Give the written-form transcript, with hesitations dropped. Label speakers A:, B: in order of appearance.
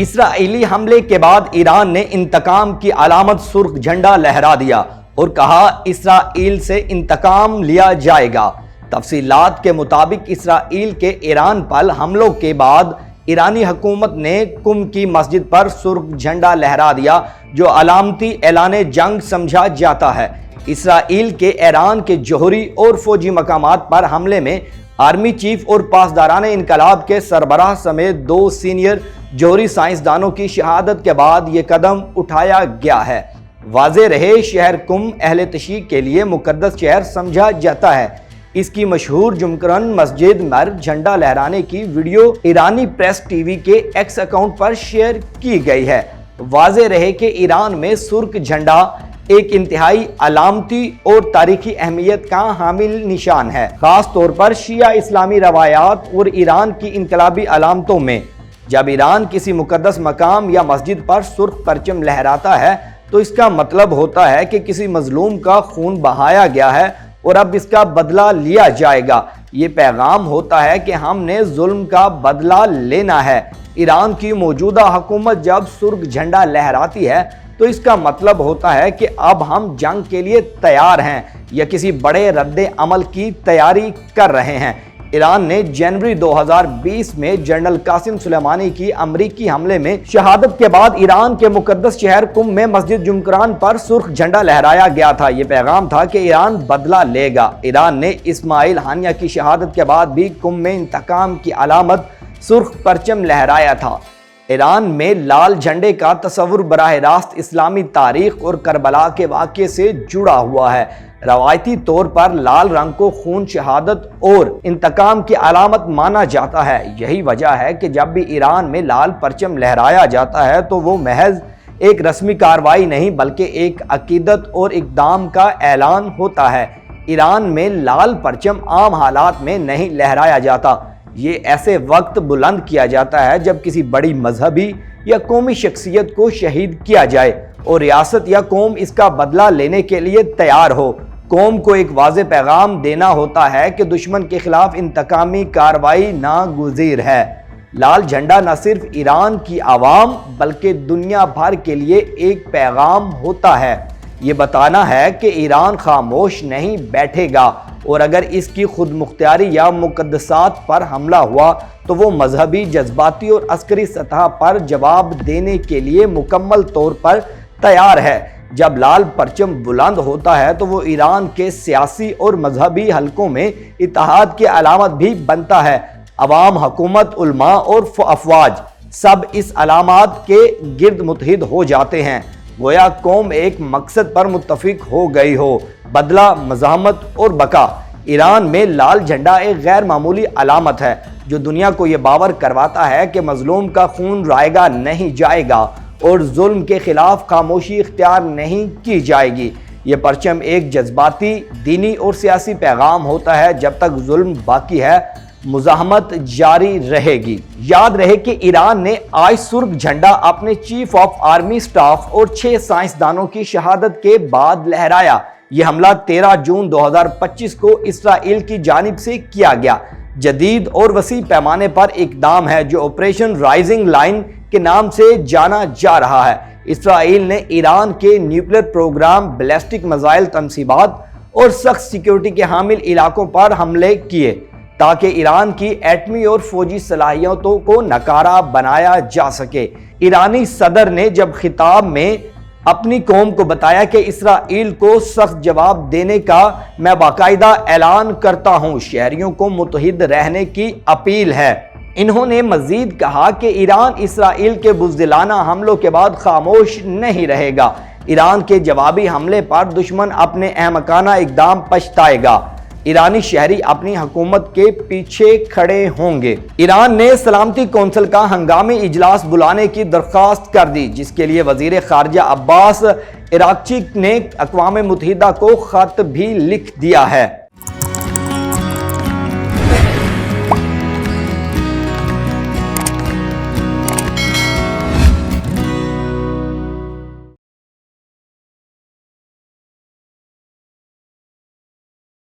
A: اسرائیلی حملے کے بعد ایران نے انتقام کی علامت سرخ جھنڈا لہرا دیا اور کہا اسرائیل سے انتقام لیا جائے گا۔ تفصیلات کے مطابق اسرائیل کے ایران پر حملوں کے بعد ایرانی حکومت نے قم کی مسجد پر سرخ جھنڈا لہرا دیا جو علامتی اعلان جنگ سمجھا جاتا ہے۔ اسرائیل کے ایران کے جوہری اور فوجی مقامات پر حملے میں آرمی چیف اور پاسداران انقلاب کے سربراہ سمیت 2 سینئر جوہری سائنسدانوں کی شہادت کے بعد یہ قدم اٹھایا گیا ہے۔ واضح رہے شہر قم اہل تشیع کے لیے مقدس شہر سمجھا جاتا ہے۔ اس کی مشہور جمکرن مسجد پر جھنڈا لہرانے کی ویڈیو ایرانی پریس ٹی وی کے ایکس اکاؤنٹ پر شیئر کی گئی ہے۔ واضح رہے کہ ایران میں سرخ جھنڈا ایک انتہائی علامتی اور تاریخی اہمیت کا حامل نشان ہے، خاص طور پر شیعہ اسلامی روایات اور ایران کی انقلابی علامتوں میں۔ جب ایران کسی مقدس مقام یا مسجد پر سرخ پرچم لہراتا ہے تو اس کا مطلب ہوتا ہے کہ کسی مظلوم کا خون بہایا گیا ہے اور اب اس کا بدلہ لیا جائے گا۔ یہ پیغام ہوتا ہے کہ ہم نے ظلم کا بدلہ لینا ہے۔ ایران کی موجودہ حکومت جب سرخ جھنڈا لہراتی ہے تو اس کا مطلب ہوتا ہے کہ اب ہم جنگ کے لیے تیار ہیں یا کسی بڑے رد عمل کی تیاری کر رہے ہیں۔ ایران نے جنوری 2020 میں جنرل قاسم سلیمانی کی امریکی حملے میں شہادت کے بعد ایران کے مقدس شہر قم میں مسجد جمکران پر سرخ جھنڈا لہرایا گیا تھا۔ یہ پیغام تھا کہ ایران بدلہ لے گا۔ ایران نے اسماعیل ہانیہ کی شہادت کے بعد بھی قم میں انتقام کی علامت سرخ پرچم لہرایا تھا۔ ایران میں لال جھنڈے کا تصور براہ راست اسلامی تاریخ اور کربلا کے واقعے سے جڑا ہوا ہے۔ روایتی طور پر لال رنگ کو خون، شہادت اور انتقام کی علامت مانا جاتا ہے۔ یہی وجہ ہے کہ جب بھی ایران میں لال پرچم لہرایا جاتا ہے تو وہ محض ایک رسمی کارروائی نہیں بلکہ ایک عقیدت اور اقدام کا اعلان ہوتا ہے۔ ایران میں لال پرچم عام حالات میں نہیں لہرایا جاتا۔ یہ ایسے وقت بلند کیا جاتا ہے جب کسی بڑی مذہبی یا قومی شخصیت کو شہید کیا جائے اور ریاست یا قوم اس کا بدلہ لینے کے لیے تیار ہو۔ قوم کو ایک واضح پیغام دینا ہوتا ہے کہ دشمن کے خلاف انتقامی کارروائی ناگزیر ہے۔ لال جھنڈا نہ صرف ایران کی عوام بلکہ دنیا بھر کے لیے ایک پیغام ہوتا ہے۔ یہ بتانا ہے کہ ایران خاموش نہیں بیٹھے گا اور اگر اس کی خود مختاری یا مقدسات پر حملہ ہوا تو وہ مذہبی، جذباتی اور عسکری سطح پر جواب دینے کے لیے مکمل طور پر تیار ہے۔ جب لال پرچم بلند ہوتا ہے تو وہ ایران کے سیاسی اور مذہبی حلقوں میں اتحاد کی علامت بھی بنتا ہے۔ عوام، حکومت، علماء اور افواج سب اس علامات کے گرد متحد ہو جاتے ہیں، گویا قوم ایک مقصد پر متفق ہو گئی ہو: بدلہ، مزاحمت اور بقا۔ ایران میں لال جھنڈا ایک غیر معمولی علامت ہے جو دنیا کو یہ باور کرواتا ہے کہ مظلوم کا خون رائیگا نہیں جائے گا اور ظلم کے خلاف خاموشی اختیار نہیں کی جائے گی۔ یہ پرچم ایک جذباتی، دینی اور سیاسی پیغام ہوتا ہے۔ جب تک ظلم باقی ہے، مزاحمت جاری رہے گی۔ یاد رہے کہ ایران نے آج سرخ جھنڈا اپنے چیف آف آرمی سٹاف اور 6 سائنسدانوں کی شہادت کے بعد لہرایا۔ یہ حملہ 13 جون 2025 کو اسرائیل کی جانب سے کیا گیا۔ جدید اور وسیع پیمانے پر اقدام ہے جو آپریشن رائزنگ لائن کے نام سے جانا جا رہا ہے۔ اسرائیل نے ایران کے نیوکلیر پروگرام، بیلسٹک میزائل تنصیبات اور سخت سیکیورٹی کے حامل علاقوں پر حملے کیے تاکہ ایران کی ایٹمی اور فوجی صلاحیتوں کو ناکارہ بنایا جا سکے۔ ایرانی صدر نے جب خطاب میں اپنی قوم کو بتایا کہ اسرائیل کو سخت جواب دینے کا میں باقاعدہ اعلان کرتا ہوں، شہریوں کو متحد رہنے کی اپیل ہے۔ انہوں نے مزید کہا کہ ایران اسرائیل کے بزدلانہ حملوں کے بعد خاموش نہیں رہے گا۔ ایران کے جوابی حملے پر دشمن اپنے احمقانہ اقدام پچھتائے گا۔ ایرانی شہری اپنی حکومت کے پیچھے کھڑے ہوں گے۔ ایران نے سلامتی کونسل کا ہنگامی اجلاس بلانے کی درخواست کر دی، جس کے لیے وزیر خارجہ عباس عراقچی نے اقوام متحدہ کو خط بھی لکھ دیا ہے۔